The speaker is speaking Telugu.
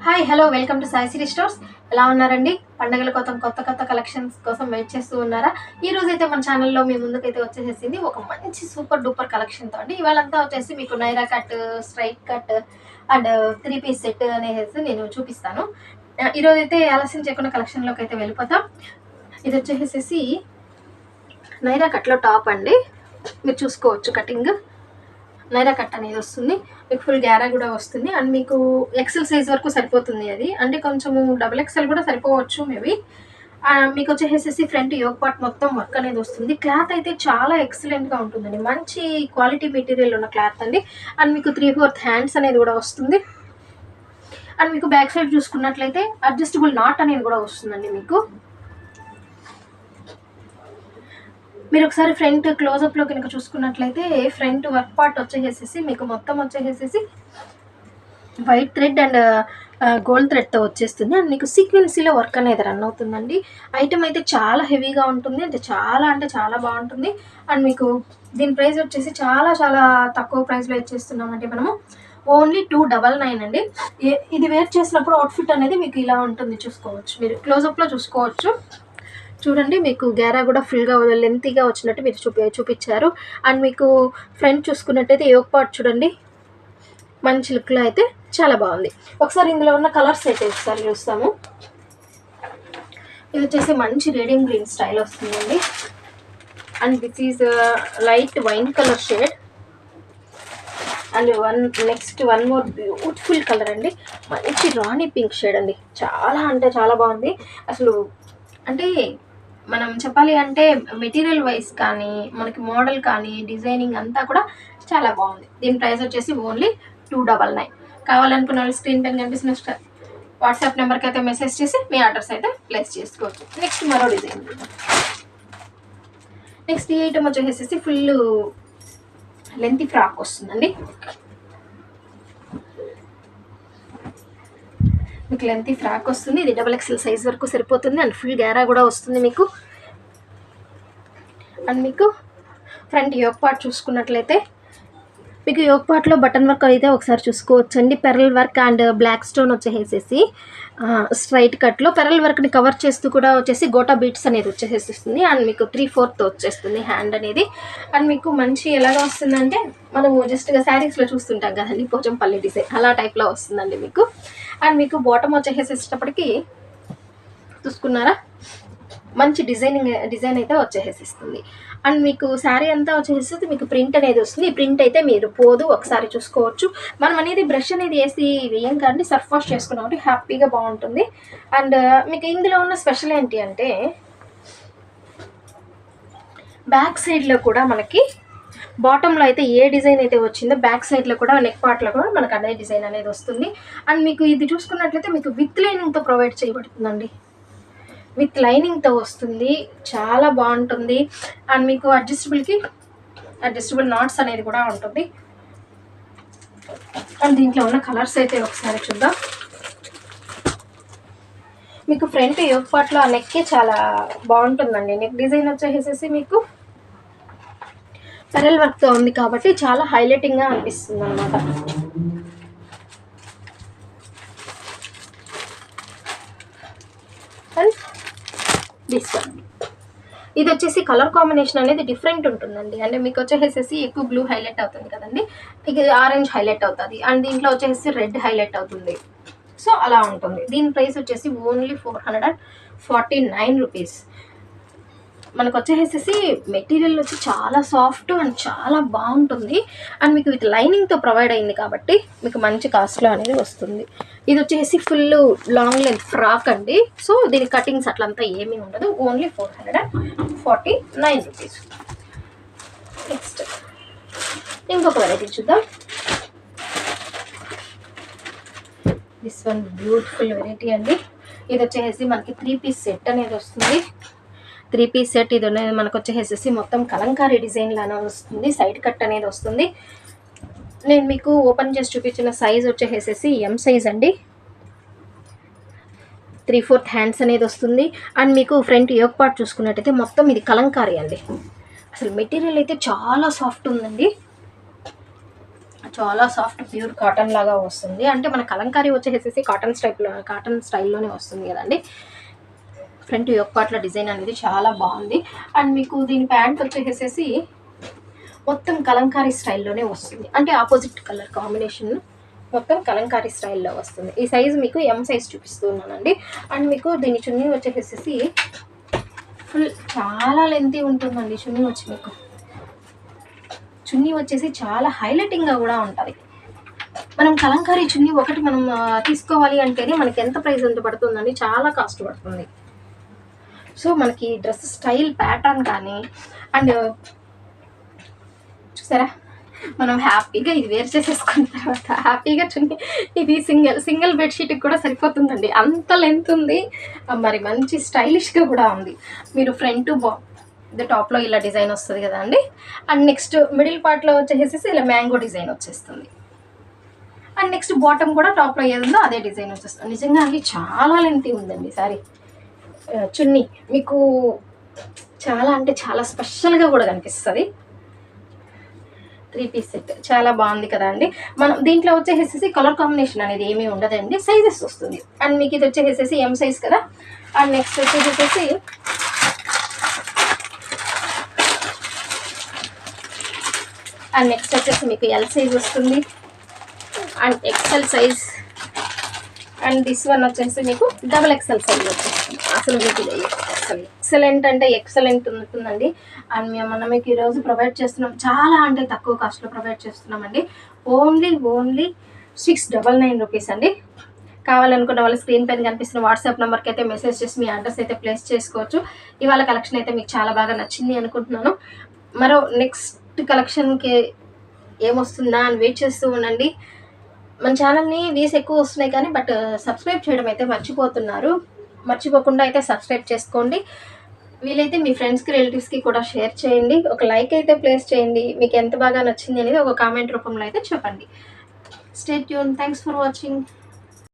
Hi hello welcome to Sai Siri stores. ఎలా ఉన్నారండి? పండగల కోసం కొత్త కలెక్షన్స్ కోసం వెయిట్ చేస్తూ ఉన్నారా? ఈ రోజు అయితే మన ఛానల్లో మీ ముందుకైతే వచ్చేసేసింది ఒక మంచి సూపర్ డూపర్ కలెక్షన్తో అండి. ఇవాళంతా వచ్చేసి మీకు Naira cut, straight cut and 3 piece set అనేసి నేను చూపిస్తాను. ఈరోజు అయితే ఆలస్యం చేయకుండా కలెక్షన్లోకి అయితే వెళ్ళిపోతాం. ఇది వచ్చేసేసి నైరా కట్లో టాప్ అండి. మీరు చూసుకోవచ్చు కటింగ్ నైరా కట్ అనేది వస్తుంది. మీకు ఫుల్ గ్యారా కూడా వస్తుంది అండ్ మీకు ఎక్సెల్ సైజ్ వరకు సరిపోతుంది. అది అంటే కొంచెము XXL కూడా సరిపోవచ్చు మేబీ. మీకు వచ్చేసేసి ఫ్రంట్ యోగ్ పార్ట్ మొత్తం వర్క్ అనేది వస్తుంది. క్లాత్ అయితే చాలా ఎక్సలెంట్గా ఉంటుందండి. మంచి క్వాలిటీ మెటీరియల్ ఉన్న క్లాత్ అండి. అండ్ మీకు 3/4 హ్యాండ్స్ అనేది కూడా వస్తుంది. అండ్ మీకు బ్యాక్ సైడ్ చూసుకున్నట్లయితే అడ్జస్టబుల్ నాట్ అనేది కూడా వస్తుందండి. మీరు ఒకసారి ఫ్రంట్ క్లోజప్లో కనుక చూసుకున్నట్లయితే ఫ్రంట్ వర్క్ పార్ట్ వచ్చేసేసి మీకు మొత్తం వచ్చేసేసి వైట్ థ్రెడ్ అండ్ గోల్డ్ థ్రెడ్తో వచ్చేస్తుంది. అండ్ మీకు సీక్వెన్సీలో వర్క్ అనేది రన్ అవుతుందండి. ఐటమ్ అయితే చాలా హెవీగా ఉంటుంది, అంటే చాలా బాగుంటుంది. అండ్ మీకు దీని ప్రైస్ వచ్చేసి చాలా తక్కువ ప్రైస్లో ఇచ్చేస్తున్నామండి మనము. ఓన్లీ 299 అండి. ఇది వేర్ చేసినప్పుడు అవుట్ఫిట్ అనేది మీకు ఇలా ఉంటుంది, చూసుకోవచ్చు. మీరు క్లోజప్లో చూసుకోవచ్చు. చూడండి, మీకు గ్యారా కూడా ఫుల్గా లెంతీగా వచ్చినట్టు మీరు చూపించారు. అండ్ మీకు ఫ్రంట్ చూసుకున్నట్టయితే యోగ్ పార్ట్ చూడండి, మంచి లుక్లో అయితే చాలా బాగుంది. ఒకసారి ఇందులో ఉన్న కలర్స్ అయితే ఒకసారి చూస్తాము. ఇది వచ్చేసి మంచి రేడియం గ్రీన్ స్టైల్ వస్తుందండి. And this is light wine colour shade. And one more beautiful colour అండి, మంచి రాణి పింక్ షేడ్ అండి. చాలా బాగుంది అసలు. అంటే మనం చెప్పాలి అంటే మెటీరియల్ వైజ్ కానీ మనకి మోడల్ కానీ డిజైనింగ్ అంతా కూడా చాలా బాగుంది. దీని ప్రైస్ వచ్చేసి ఓన్లీ 299. కావాలనుకున్న వాళ్ళు స్క్రీన్ పైన కనిపిస్తున్న వాట్సాప్ నెంబర్కి అయితే మెసేజ్ చేసి మీ ఆర్డర్స్ అయితే ప్లేస్ చేసుకోవచ్చు. నెక్స్ట్ మరో డిజైన్. నెక్స్ట్ ఈ ఐటమ్ వచ్చేసేసి ఫుల్ లెంతీ ఫ్రాక్ వస్తుందండి. మీకు లెంతీ ఫ్రాక్ వస్తుంది. ఇది XXL సైజ్ వరకు సరిపోతుంది. అండ్ ఫుల్ గ్యారా కూడా వస్తుంది మీకు. అండ్ మీకు ఫ్రంట్ యోగ్ పార్ట్ చూసుకున్నట్లయితే మీకు యోగ్ పార్ట్లో బటన్ వర్క్ అయితే ఒకసారి చూసుకోవచ్చండి. Pearl work and black stone వచ్చేసేసి స్ట్రైట్ కట్లో పెరల్ వర్క్ని కవర్ చేస్తూ కూడా వచ్చేసి గోటా బీట్స్ అనేది వచ్చేసేస్తుంది. అండ్ మీకు 3/4 వచ్చేస్తుంది హ్యాండ్ అనేది. అండ్ మీకు మంచి ఎలాగా వస్తుందంటే మనము జస్ట్గా శారీస్లో చూస్తుంటాం కదండి, పోచంపల్లి డిజైన్ అలా టైప్లో వస్తుందండి మీకు. అండ్ మీకు బాటమ్ వచ్చేసేటప్పటికి చూసుకున్నారా, మంచి డిజైన్ అయితే వచ్చేసేస్తుంది. అండ్ మీకు శారీ అంతా వచ్చేసేసి మీకు ప్రింట్ అనేది వస్తుంది. ఈ ప్రింట్ అయితే మీరు పోదు, ఒకసారి చూసుకోవచ్చు. మనం అనేది బ్రష్ అనేది వేయం కానీ సర్ఫ్ వాష్ చేసుకున్నాం అంటే హ్యాపీగా బాగుంటుంది. అండ్ మీకు ఇందులో ఉన్న స్పెషల్ ఏంటి అంటే బ్యాక్ సైడ్లో కూడా మనకి బాటంలో అయితే ఏ డిజైన్ అయితే వచ్చిందో బ్యాక్ సైడ్లో కూడా నెక్ పార్ట్లో కూడా మనకు అదే డిజైన్ అనేది వస్తుంది. అండ్ మీకు ఇది చూసుకున్నట్లయితే మీకు విత్ లైనింగ్తో ప్రొవైడ్ చేయబడుతుందండి. విత్ లైనింగ్తో వస్తుంది, చాలా బాగుంటుంది. అండ్ మీకు అడ్జస్టబుల్ నాట్స్ అనేది కూడా ఉంటుంది. అండ్ దీంట్లో ఉన్న కలర్స్ అయితే ఒకసారి చూద్దాం. మీకు ఫ్రంట్ యోగ్ పార్ట్లో ఆ నెక్కే చాలా బాగుంటుందండి. నెక్ డిజైన్ వచ్చేసేసి మీకు పెరల్ వర్క్తో ఉంది కాబట్టి చాలా హైలైటింగ్గా అనిపిస్తుంది అనమాట. అండ్ దిస్ వన్, ఇది వచ్చేసి కలర్ కాంబినేషన్ అనేది డిఫరెంట్ ఉంటుందండి. అంటే మీకు వచ్చేసేసి ఎక్కువ బ్లూ హైలైట్ అవుతుంది కదండి, ఇది ఆరెంజ్ హైలైట్ అవుతుంది. అండ్ దీంట్లో వచ్చేసి రెడ్ హైలైట్ అవుతుంది. సో అలా ఉంటుంది. దీని ప్రైస్ వచ్చేసి ఓన్లీ 449 రూపీస్. మనకు వచ్చేసేసి మెటీరియల్ వచ్చి చాలా సాఫ్ట్ అండ్ చాలా బాగుంటుంది. అండ్ మీకు విత్ లైనింగ్తో ప్రొవైడ్ అయింది కాబట్టి మీకు మంచి కాస్ట్లో అనేది వస్తుంది. ఇది వచ్చేసి ఫుల్ లాంగ్ లెంత్ ఫ్రాక్ అండి. సో దీని కటింగ్స్ అట్లంతా ఏమీ ఉండదు. Only 449 rupees. నెక్స్ట్ ఇంకొక వెరైటీ చూద్దాం. దిస్ వన్ బ్యూటిఫుల్ వెరైటీ అండి. ఇది వచ్చేసి మనకి 3 పీస్ సెట్ అనేది వస్తుంది. 3 పీస్ సెట్ ఇది అనేది మనకు వచ్చేసేసి మొత్తం కలంకారీ డిజైన్ లాగా వస్తుంది. సైడ్ కట్ అనేది వస్తుంది. నేను మీకు ఓపెన్ చేసి చూపించిన సైజ్ వచ్చేసేసి M సైజ్ అండి. 3/4 హ్యాండ్స్ అనేది వస్తుంది. అండ్ మీకు ఫ్రంట్ యోగ్ పార్ట్ చూసుకున్నట్టయితే మొత్తం ఇది కలంకారీ అండి. అసలు మెటీరియల్ అయితే చాలా సాఫ్ట్ ఉందండి. చాలా సాఫ్ట్ ప్యూర్ కాటన్ లాగా వస్తుంది. అంటే మన కలంకారీ వచ్చేసేసి కాటన్ స్టైల్లోనే వస్తుంది కదండి. ఫ్రంట్ యోక్ పార్ట్ల డిజైన్ అనేది చాలా బాగుంది. అండ్ మీకు దీని ప్యాంట్ వచ్చేసేసి మొత్తం కలంకారీ స్టైల్లోనే వస్తుంది. అంటే ఆపోజిట్ కలర్ కాంబినేషన్ మొత్తం కలంకారీ స్టైల్లో వస్తుంది. ఈ సైజు మీకు ఎం సైజ్ చూపిస్తున్నానండి. అండ్ మీకు దీని చున్నీ వచ్చేసేసి ఫుల్ చాలా లెంతీ ఉంటుందండి. చున్నీ వచ్చేసి చాలా హైలైటింగ్గా కూడా ఉంటుంది. మనం కలంకారీ చున్నీ ఒకటి మనం తీసుకోవాలి అంటేనే మనకి ఎంత ప్రైస్ ఎంత పడుతుందండి, చాలా కాస్ట్ పడుతుంది. సో మనకి డ్రెస్ స్టైల్ ప్యాటర్న్ కానీ అండ్ చూసారా, మనం హ్యాపీగా ఇది వేర్ చేసేసుకున్న తర్వాత హ్యాపీగా చున్నీ ఇది సింగిల్ బెడ్షీట్కి కూడా సరిపోతుందండి, అంత లెంత్ ఉంది. మరి మంచి స్టైలిష్గా కూడా ఉంది. మీరు ఫ్రంట్ ఇది టాప్లో ఇలా డిజైన్ వస్తుంది కదా అండి. అండ్ నెక్స్ట్ మిడిల్ పార్ట్లో వచ్చేసేసి ఇలా మ్యాంగో డిజైన్ వచ్చేస్తుంది. అండ్ నెక్స్ట్ బాటమ్ కూడా టాప్లో ఏది ఉందో అదే డిజైన్ వచ్చేస్తుంది. నిజంగా అది చాలా లెంతీ ఉందండి సారీ చున్నీ. మీకు చాలా అంటే చాలా స్పెషల్గా కూడా కనిపిస్తుంది. 3 పీస్ సెట్ చాలా బాగుంది కదా అండి. మనం దీంట్లో వచ్చేసేసి కలర్ కాంబినేషన్ అనేది ఏమీ ఉండదండి, సైజెస్ వస్తుంది. అండ్ మీకు ఇది వచ్చేసేసి ఎం సైజ్ కదా. అండ్ నెక్స్ట్ వచ్చేసేసి మీకు ఎల్ సైజ్ వస్తుంది and XL size. And this one వచ్చేసి మీకు డబుల్ ఎక్సెల్ సైజ్ వచ్చేస్తుంది. అసలు మీకు ఎక్సలెంట్ అంటే ఎక్సలెంట్ ఉంటుందండి. అండ్ మనం మీకు ఈరోజు ప్రొవైడ్ చేస్తున్నాం, చాలా అంటే తక్కువ కాస్ట్లో ప్రొవైడ్ చేస్తున్నామండి. ఓన్లీ 699 రూపీస్ అండి. కావాలనుకున్న వాళ్ళు స్క్రీన్ పైన కనిపిస్తున్న వాట్సాప్ నెంబర్కి అయితే మెసేజ్ చేసి మీ అడ్రస్ అయితే ప్లేస్ చేసుకోవచ్చు. ఇవాళ కలెక్షన్ అయితే మీకు చాలా బాగా నచ్చింది అనుకుంటున్నాను. మరో నెక్స్ట్ కలెక్షన్కి ఏమొస్తుందా అని వెయిట్ చేస్తూ ఉండండి. మన ఛానల్ని వ్యూస్ ఎక్కువ వస్తున్నాయి కానీ బట్ సబ్స్క్రైబ్ చేయడం అయితే మర్చిపోకుండా అయితే సబ్స్క్రైబ్ చేసుకోండి. వీలైతే మీ ఫ్రెండ్స్కి రిలేటివ్స్కి కూడా షేర్ చేయండి. ఒక లైక్ అయితే ప్లేస్ చేయండి. మీకు ఎంత బాగా నచ్చింది అనేది ఒక కామెంట్ రూపంలో అయితే చెప్పండి. Stay tune. Thanks for watching.